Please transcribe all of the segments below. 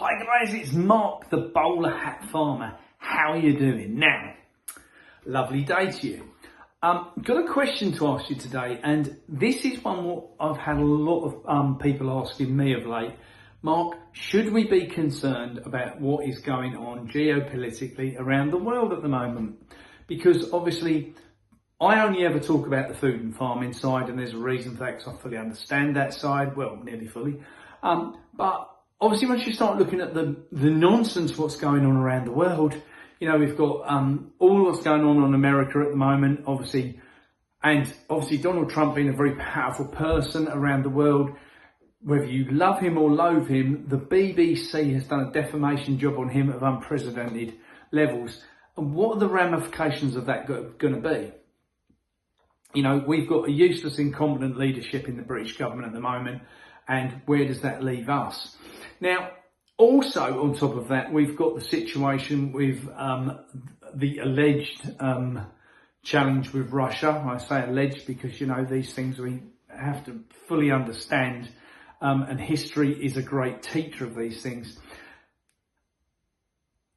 Hi guys, it's Mark, the Bowlerhat Farmer. How are you doing? Now, lovely day to you. Got a question to ask you today, and this is one what I've had a lot of people asking me of late. Mark, should we be concerned about what is going on geopolitically around the world at the moment? Because obviously, I only ever talk about the food and farming side, and there's a reason for that, because I fully understand that side, well, nearly fully. But obviously, once you start looking at the nonsense, what's going on around the world, you know, we've got all what's going on in America at the moment, obviously, and obviously Donald Trump being a very powerful person around the world. Whether you love him or loathe him, the BBC has done a defamation job on him of unprecedented levels. And what are the ramifications of that going to be? You know, we've got a useless, incompetent leadership in the British government at the moment. And where does that leave us? Now, also on top of that, we've got the situation with the alleged challenge with Russia. I say alleged because, you know, these things we have to fully understand. And history is a great teacher of these things.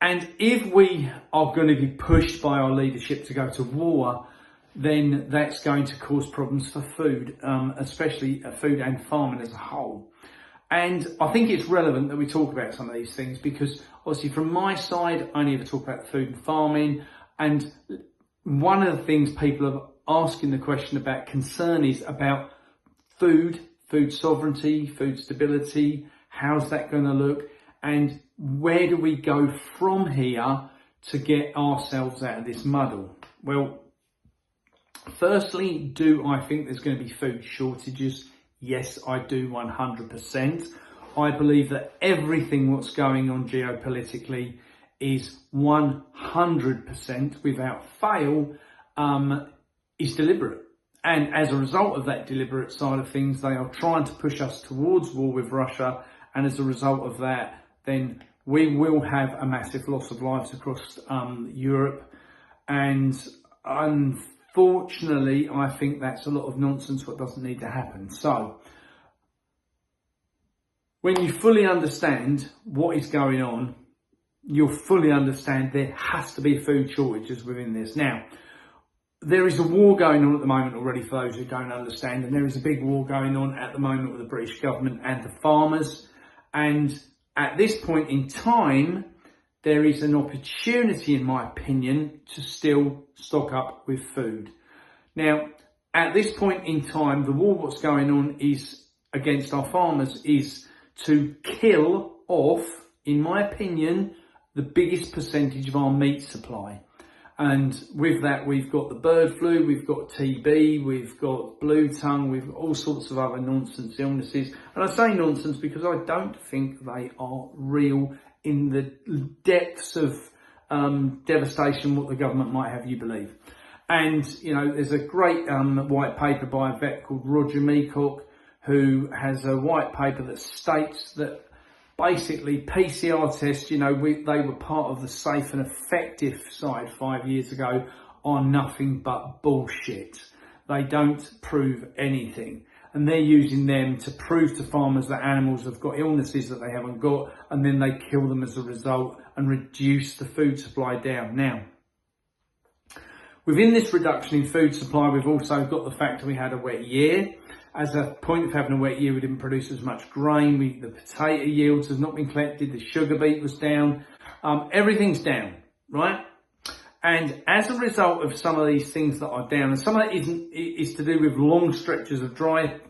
And if we are going to be pushed by our leadership to go to war, then that's going to cause problems for food, especially food and farming as a whole. And I think it's relevant that we talk about some of these things because obviously from my side, I only ever talk about food and farming. And one of the things people are asking the question about concern is about food sovereignty, food stability. How's that going to look? And where do we go from here to get ourselves out of this muddle? Well, firstly, do I think there's going to be food shortages? Yes, I do 100%. I believe that everything what's going on geopolitically is 100% without fail is deliberate. And as a result of that deliberate side of things, they are trying to push us towards war with Russia. And as a result of that, then we will have a massive loss of lives across Europe. And unfortunately, I think that's a lot of nonsense what doesn't need to happen. So, when you fully understand what is going on, you'll fully understand there has to be food shortages within this. Now, there is a war going on at the moment already for those who don't understand, and there is a big war going on at the moment with the British government and the farmers. And at this point in time, there is an opportunity, in my opinion, to still stock up with food. Now, at this point in time, the war what's going on is against our farmers is to kill off, in my opinion, the biggest percentage of our meat supply. And with that, we've got the bird flu, we've got TB, we've got blue tongue, we've got all sorts of other nonsense illnesses. And I say nonsense because I don't think they are real in the depths of devastation what the government might have you believe. And, you know, there's a great white paper by a vet called Roger Meacock, who has a white paper that states that basically PCR tests, you know, they were part of the safe and effective side 5 years ago, are nothing but bullshit. They don't prove anything. And they're using them to prove to farmers that animals have got illnesses that they haven't got, and then they kill them as a result and reduce the food supply down. Now, within this reduction in food supply, we've also got the fact that we had a wet year. As a point of having a wet year, we didn't produce as much grain. The potato yields have not been collected. The sugar beet was down. Everything's down, right? And as a result of some of these things that are down, and some of it is to do with long stretches of dry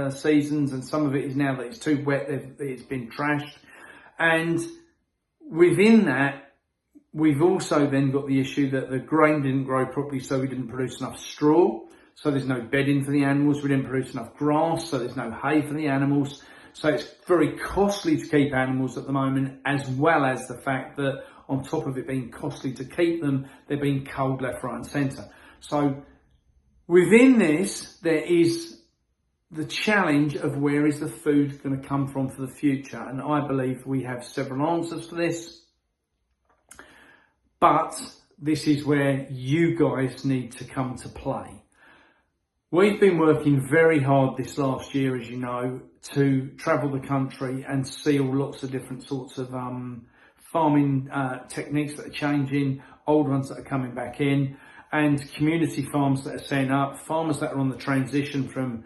seasons, and some of it is now that it's too wet, it's been trashed. And within that, we've also then got the issue that the grain didn't grow properly, so we didn't produce enough straw. So there's no bedding for the animals. We didn't produce enough grass, so there's no hay for the animals. So it's very costly to keep animals at the moment, as well as the fact that on top of it being costly to keep them, they're being culled left, right and centre. So within this, there is the challenge of where is the food going to come from for the future. And I believe we have several answers for this. But this is where you guys need to come to play. We've been working very hard this last year, as you know, to travel the country and see all lots of different sorts of farming techniques that are changing, old ones that are coming back in, and community farms that are setting up, farmers that are on the transition from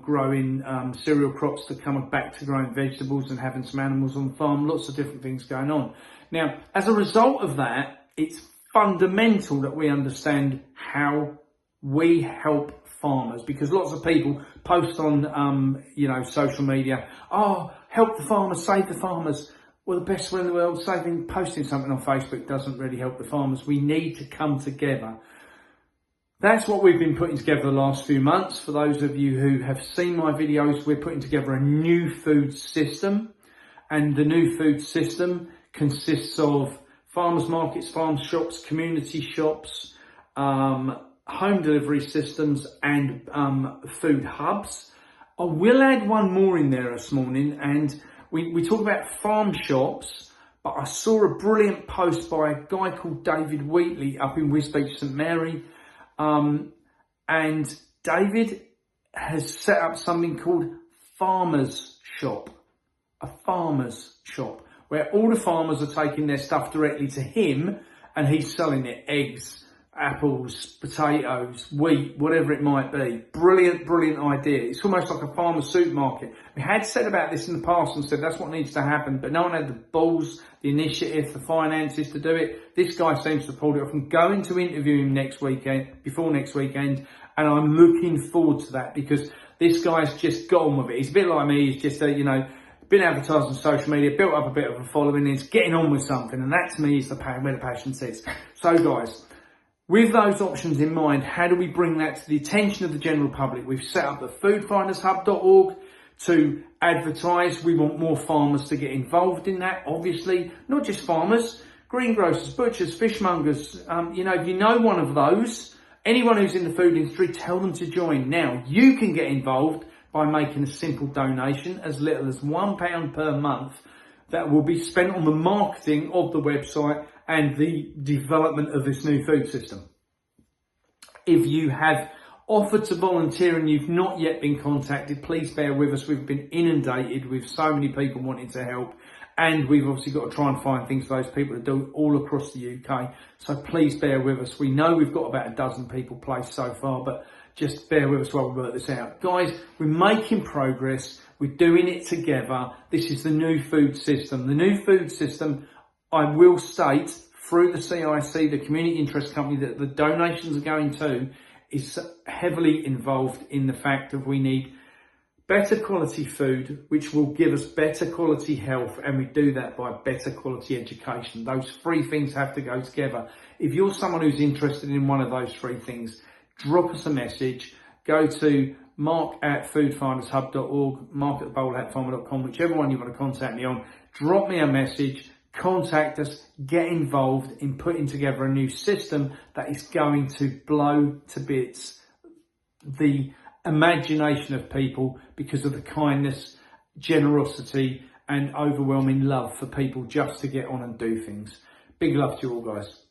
growing cereal crops to coming back to growing vegetables and having some animals on the farm, lots of different things going on. Now, as a result of that, it's fundamental that we understand how we help farmers, because lots of people post on, social media, oh, help the farmers, save the farmers. Well, the best way in the world, posting something on Facebook doesn't really help the farmers. We need to come together. That's what we've been putting together the last few months. For those of you who have seen my videos, we're putting together a new food system. And the new food system consists of farmers markets, farm shops, community shops, home delivery systems and food hubs. I will add one more in there this morning, and we talk about farm shops, but I saw a brilliant post by a guy called David Wheatley up in Wisbech, St Mary. And David has set up something called Farmers Shop, a farmer's shop, where all the farmers are taking their stuff directly to him and he's selling it, eggs, apples, potatoes, wheat, whatever it might be. Brilliant, brilliant idea. It's almost like a farmer's supermarket. We had said about this in the past and said that's what needs to happen, but no one had the balls, the initiative, the finances to do it. This guy seems to have pulled it off. I'm going to interview him before next weekend, and I'm looking forward to that because this guy's just got on with it. He's a bit like me. He's just, been advertised on social media, built up a bit of a following, and he's getting on with something, and that to me is where the passion sits. So guys, with those options in mind, how do we bring that to the attention of the general public? We've set up the foodfindershub.org to advertise. We want more farmers to get involved in that, obviously. Not just farmers, greengrocers, butchers, fishmongers. If you know one of those, anyone who's in the food industry, tell them to join. Now, you can get involved by making a simple donation, as little as £1 per month, that will be spent on the marketing of the website and the development of this new food system. If you have offered to volunteer and you've not yet been contacted, please bear with us. We've been inundated with so many people wanting to help, and we've obviously got to try and find things for those people to do all across the UK. So please bear with us. We know we've got about a dozen people placed so far, but just bear with us while we work this out. Guys, we're making progress. We're doing it together. This is the new food system. The new food system, I will state, through the CIC, the Community Interest Company that the donations are going to, is heavily involved in the fact that we need better quality food, which will give us better quality health, and we do that by better quality education. Those three things have to go together. If you're someone who's interested in one of those three things, drop us a message. Go to mark@foodfindershub.org, mark@thebowlerhatfarmer.com, whichever one you want to contact me on. Drop me a message, contact us, get involved in putting together a new system that is going to blow to bits the imagination of people because of the kindness, generosity and overwhelming love for people just to get on and do things. Big love to you all, guys.